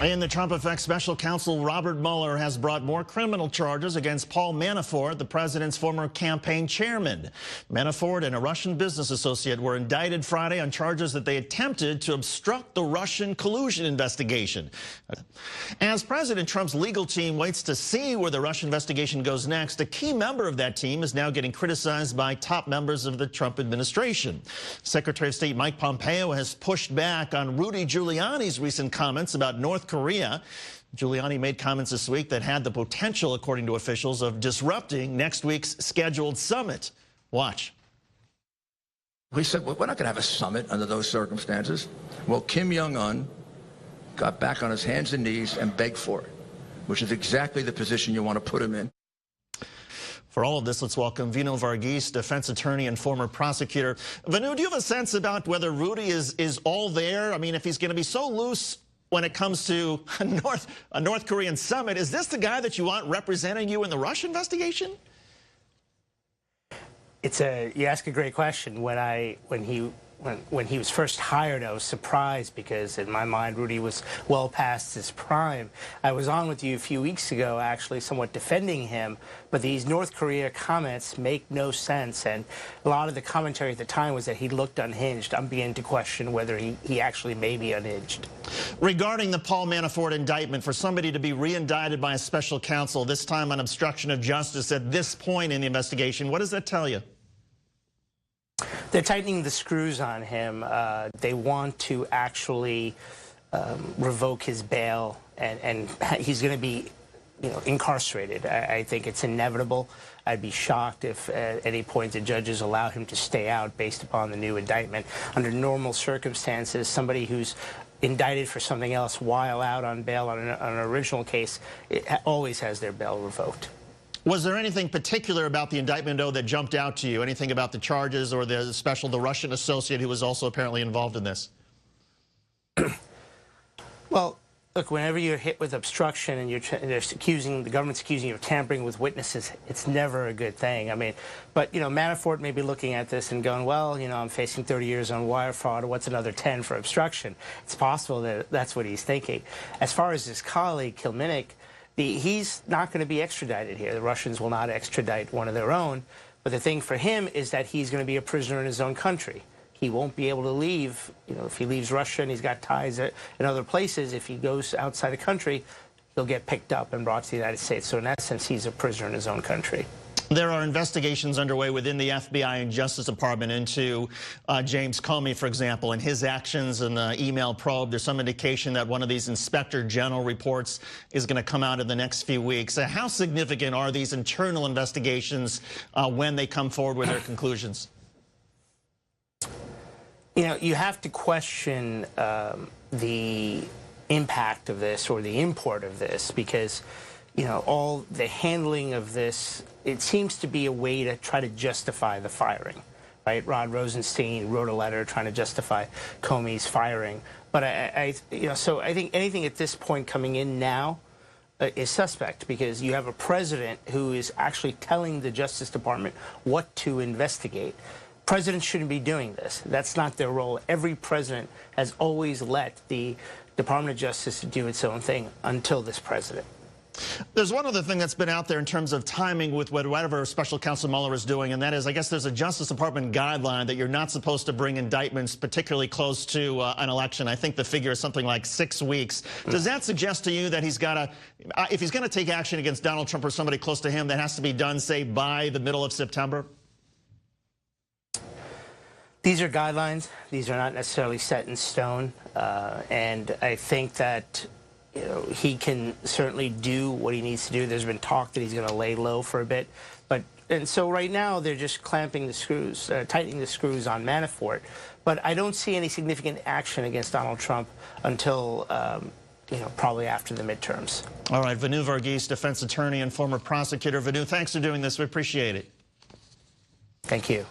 In the Trump effect, special counsel Robert Mueller has brought more criminal charges against Paul Manafort, the president's former campaign chairman. Manafort and a Russian business associate were indicted Friday on charges that they attempted to obstruct the Russian collusion investigation. As President Trump's legal team waits to see where the Russian investigation goes next, a key member of that team is now getting criticized by top members of the Trump administration. Secretary of State Mike Pompeo has pushed back on Rudy Giuliani's recent comments about North Korea. Giuliani made comments this week that had the potential, according to officials, of disrupting next week's scheduled summit. Watch. We said, well, we're not going to have a summit under those circumstances. Well, Kim Jong-un got back on his hands and knees and begged for it, which is exactly the position you want to put him in. For all of this, let's welcome Vinoo Varghese, defense attorney and former prosecutor. Vinoo, do you have a sense about whether Rudy is all there? I mean, if he's going to be so loose when it comes to a North Korean summit, is this the guy that you want representing you in the Russia investigation? You ask a great question. When he was first hired, I was surprised because in my mind, Rudy was well past his prime. I was on with you a few weeks ago, actually, somewhat defending him, but these North Korea comments make no sense, and a lot of the commentary at the time was that he looked unhinged. I'm beginning to question whether he actually may be unhinged. Regarding the Paul Manafort indictment, for somebody to be re-indicted by a special counsel, this time on obstruction of justice at this point in the investigation, what does that tell you? They're tightening the screws on him. They want to actually revoke his bail, and he's going to be, incarcerated. I think it's inevitable. I'd be shocked if at any point the judges allow him to stay out based upon the new indictment. Under normal circumstances, somebody who's indicted for something else while out on bail on an original case, it always has their bail revoked. Was there anything particular about the indictment, though, that jumped out to you? Anything about the charges or the Russian associate who was also apparently involved in this? Well, look, whenever you're hit with obstruction and the government's accusing you of tampering with witnesses, it's never a good thing. I mean, but, Manafort may be looking at this and going, well, I'm facing 30 years on wire fraud. What's another 10 for obstruction? It's possible that that's what he's thinking. As far as his colleague, Kilminnick, he's not going to be extradited here. The Russians will not extradite one of their own. But the thing for him is that he's going to be a prisoner in his own country. He won't be able to leave. If he leaves Russia and he's got ties in other places, if he goes outside the country, he'll get picked up and brought to the United States. So in that sense, he's a prisoner in his own country. There are investigations underway within the FBI and Justice Department into James Comey, for example, and his actions in the email probe. There's some indication that one of these Inspector General reports is going to come out in the next few weeks. How significant are these internal investigations when they come forward with their conclusions? You have to question the impact of this or the import of this because all the handling of this, it seems to be a way to try to justify the firing, right? Rod Rosenstein wrote a letter trying to justify Comey's firing. But so I think anything at this point coming in now is suspect because you have a president who is actually telling the Justice Department what to investigate. Presidents shouldn't be doing this. That's not their role. Every president has always let the Department of Justice do its own thing until this president. There's one other thing that's been out there in terms of timing with whatever Special Counsel Mueller is doing, and that is, I guess there's a Justice Department guideline that you're not supposed to bring indictments particularly close to an election. I think the figure is something like 6 weeks. Does that suggest to you that he's got to, if he's going to take action against Donald Trump or somebody close to him, that has to be done, say, by the middle of September? These are guidelines. These are not necessarily set in stone, and I think that he can certainly do what he needs to do. There's been talk that he's going to lay low for a bit. And so right now they're just clamping the screws, tightening the screws on Manafort. But I don't see any significant action against Donald Trump until, probably after the midterms. All right, Vinoo Varghese, defense attorney and former prosecutor. Vinoo, thanks for doing this. We appreciate it. Thank you.